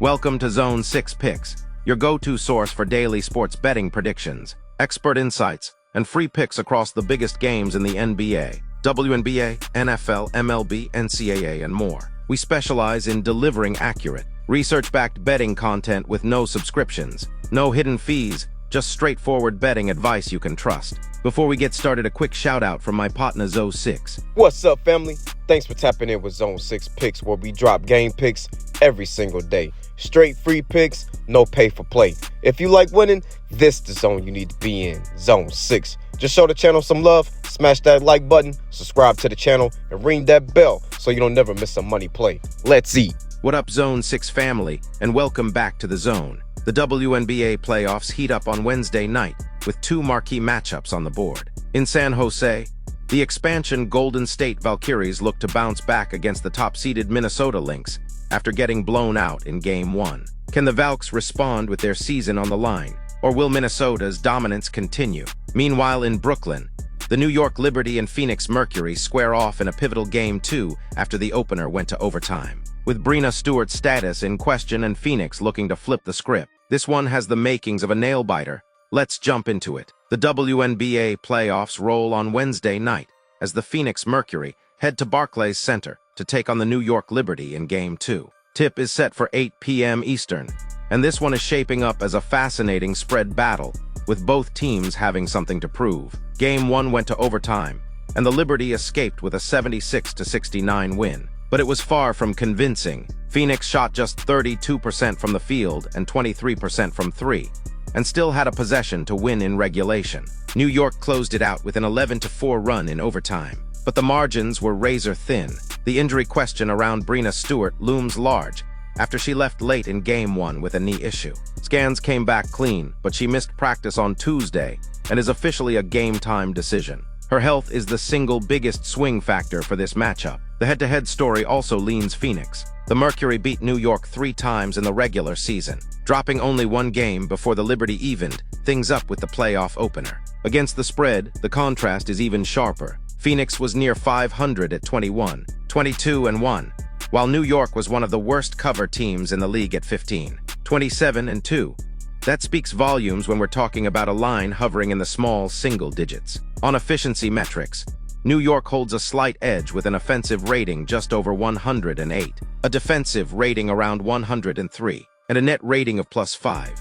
Welcome to Zone 6 Picks, your go-to source for daily sports betting predictions, expert insights, and free picks across the biggest games in the NBA, WNBA, NFL, MLB, NCAA, and more. We specialize in delivering accurate, research-backed betting content with no subscriptions, no hidden fees, just straightforward betting advice you can trust. Before we get started, a quick shout-out from my partner Zone 6. What's up, family? Thanks for tapping in with Zone 6 Picks, where we drop game picks every single day. Straight free picks, no pay for play. If you like winning, this is the zone you need to be in, Zone 6. Just show the channel some love, smash that like button, subscribe to the channel, and ring that bell so you don't never miss a money play. Let's eat. What up, Zone 6 family, and welcome back to the Zone. The WNBA playoffs heat up on Wednesday night with two marquee matchups on the board. In San Jose, the expansion Golden State Valkyries look to bounce back against the top-seeded Minnesota Lynx after getting blown out in Game 1. Can the Valks respond with their season on the line, or will Minnesota's dominance continue? Meanwhile, in Brooklyn, the New York Liberty and Phoenix Mercury square off in a pivotal Game 2 after the opener went to overtime. With Breanna Stewart's status in question and Phoenix looking to flip the script, this one has the makings of a nail-biter. Let's jump into it. The WNBA playoffs roll on Wednesday night as the Phoenix Mercury head to Barclays Center to take on the New York Liberty in Game 2. Tip is set for 8 p.m. Eastern, and this one is shaping up as a fascinating spread battle, with both teams having something to prove. Game 1 went to overtime, and the Liberty escaped with a 76-69 win. But it was far from convincing. Phoenix shot just 32% from the field and 23% from three, and still had a possession to win in regulation. New York closed it out with an 11-4 run in overtime, but the margins were razor-thin. The injury question around Breanna Stewart looms large after she left late in Game 1 with a knee issue. Scans came back clean, but she missed practice on Tuesday and is officially a game-time decision. Her health is the single biggest swing factor for this matchup. The head-to-head story also leans Phoenix. The Mercury beat New York 3 times in the regular season, dropping only one game before the Liberty evened things up with the playoff opener. Against the spread, the contrast is even sharper. Phoenix was near 500 at 21, 22-1, while New York was one of the worst cover teams in the league at 15, 27-2. That speaks volumes when we're talking about a line hovering in the small single digits. On efficiency metrics, New York holds a slight edge with an offensive rating just over 108, a defensive rating around 103, and a net rating of +5.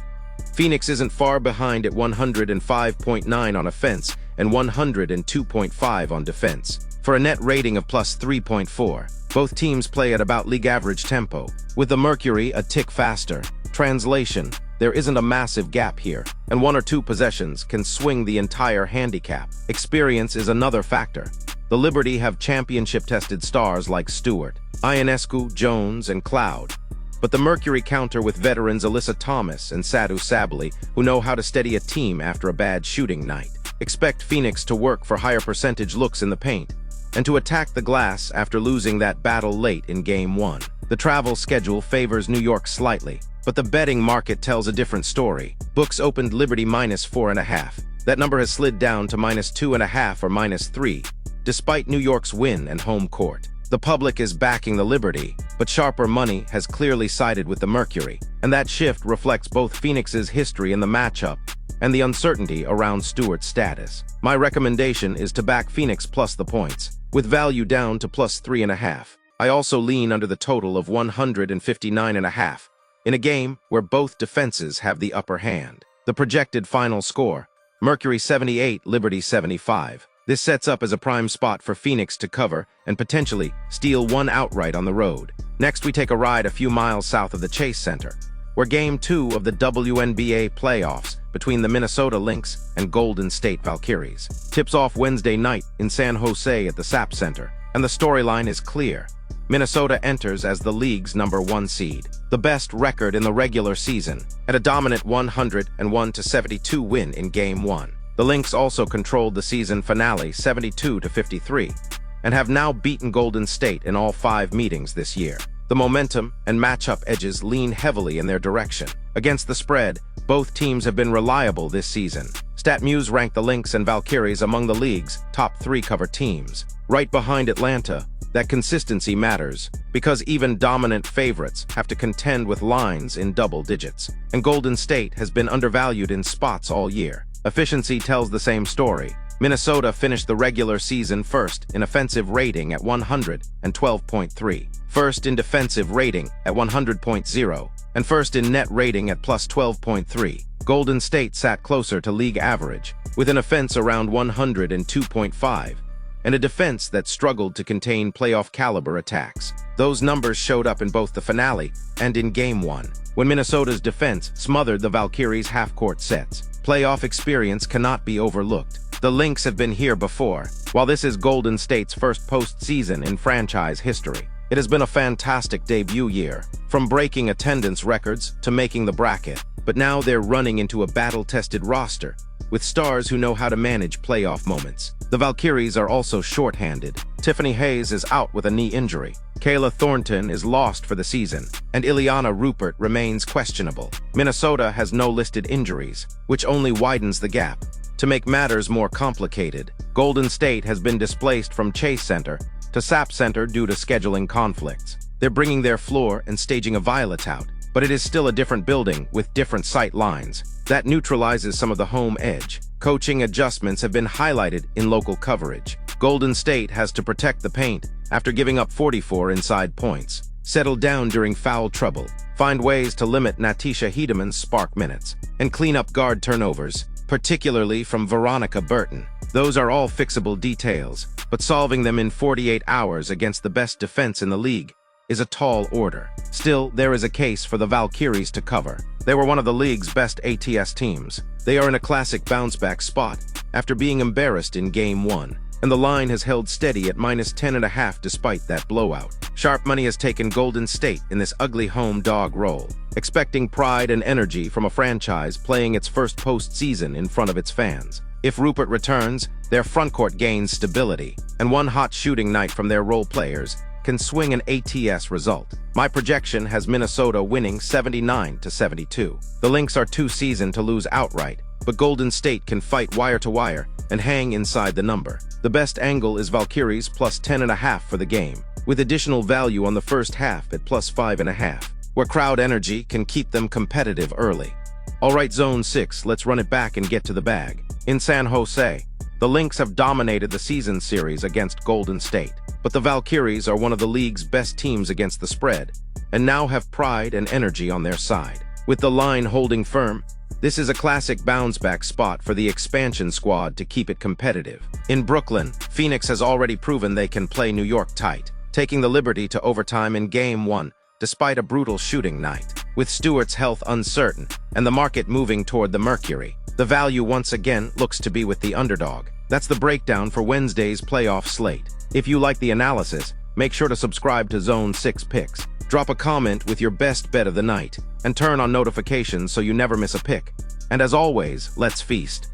Phoenix isn't far behind at 105.9 on offense and 102.5 on defense, for a net rating of +3.4. Both teams play at about league average tempo, with the Mercury a tick faster. Translation: there isn't a massive gap here, and one or two possessions can swing the entire handicap. Experience is another factor. The Liberty have championship-tested stars like Stewart, Ionescu, Jones, and Cloud, but the Mercury counter with veterans Alyssa Thomas and Sadu Sabally, who know how to steady a team after a bad shooting night. Expect Phoenix to work for higher percentage looks in the paint, and to attack the glass after losing that battle late in Game 1. The travel schedule favors New York slightly, but the betting market tells a different story. Books opened Liberty -4.5. That number has slid down to -2.5 or -3, despite New York's win and home court. The public is backing the Liberty, but sharper money has clearly sided with the Mercury, and that shift reflects both Phoenix's history in the matchup and the uncertainty around Stewart's status. My recommendation is to back Phoenix plus the points, with value down to +3.5. I also lean under the total of 159.5. in a game where both defenses have the upper hand. The projected final score: Mercury 78, Liberty 75. This sets up as a prime spot for Phoenix to cover and potentially steal one outright on the road. Next, we take a ride a few miles south of the Chase Center, where Game 2 of the WNBA playoffs between the Minnesota Lynx and Golden State Valkyries tips off Wednesday night in San Jose at the SAP Center, and the storyline is clear. Minnesota enters as the league's #1 seed, the best record in the regular season, and a dominant 101-72 win in Game 1. The Lynx also controlled the season finale 72-53, and have now beaten Golden State in all 5 meetings this year. The momentum and matchup edges lean heavily in their direction. Against the spread, both teams have been reliable this season. StatMuse ranked the Lynx and Valkyries among the league's top 3 cover teams, right behind Atlanta, that consistency matters, because even dominant favorites have to contend with lines in double digits. And Golden State has been undervalued in spots all year. Efficiency tells the same story. Minnesota finished the regular season first in offensive rating at 112.3, first in defensive rating at 100.0, and first in net rating at plus 12.3. Golden State sat closer to league average, with an offense around 102.5, and a defense that struggled to contain playoff-caliber attacks. Those numbers showed up in both the finale and in Game 1, when Minnesota's defense smothered the Valkyries' half-court sets. Playoff experience cannot be overlooked. The Lynx have been here before. While this is Golden State's first postseason in franchise history, it has been a fantastic debut year, from breaking attendance records to making the bracket. But now they're running into a battle-tested roster, with stars who know how to manage playoff moments. The Valkyries are also short-handed. Tiffany Hayes is out with a knee injury. Kayla Thornton is lost for the season, and Ileana Rupert remains questionable. Minnesota has no listed injuries, which only widens the gap. To make matters more complicated, Golden State has been displaced from Chase Center to SAP Center due to scheduling conflicts. They're bringing their floor and staging a Violet out, but it is still a different building with different sight lines. That neutralizes some of the home edge. Coaching adjustments have been highlighted in local coverage. Golden State has to protect the paint after giving up 44 inside points, settle down during foul trouble, find ways to limit Natisha Hiedemann's spark minutes, and clean up guard turnovers, particularly from Veronica Burton. Those are all fixable details, but solving them in 48 hours against the best defense in the league is a tall order. Still, there is a case for the Valkyries to cover. They were one of the league's best ATS teams. They are in a classic bounce-back spot after being embarrassed in Game 1, and the line has held steady at -10.5 despite that blowout. Sharp money has taken Golden State in this ugly home dog role, expecting pride and energy from a franchise playing its first postseason in front of its fans. If Rupert returns, their frontcourt gains stability, and one hot shooting night from their role players can swing an ATS result. My projection has Minnesota winning 79-72. The Lynx are too seasoned to lose outright, but Golden State can fight wire to wire and hang inside the number. The best angle is Valkyries plus 10.5 for the game, with additional value on the first half at plus 5.5, where crowd energy can keep them competitive early. Alright, Zone 6, let's run it back and get to the bag. In San Jose, the Lynx have dominated the season series against Golden State, but the Valkyries are one of the league's best teams against the spread, and now have pride and energy on their side. With the line holding firm, this is a classic bounce-back spot for the expansion squad to keep it competitive. In Brooklyn, Phoenix has already proven they can play New York tight, taking the liberty to overtime in Game 1, despite a brutal shooting night. With Stewart's health uncertain and the market moving toward the Mercury, the value once again looks to be with the underdog. That's the breakdown for Wednesday's playoff slate. If you like the analysis, make sure to subscribe to Zone 6 Picks. Drop a comment with your best bet of the night, and turn on notifications so you never miss a pick. And as always, let's feast.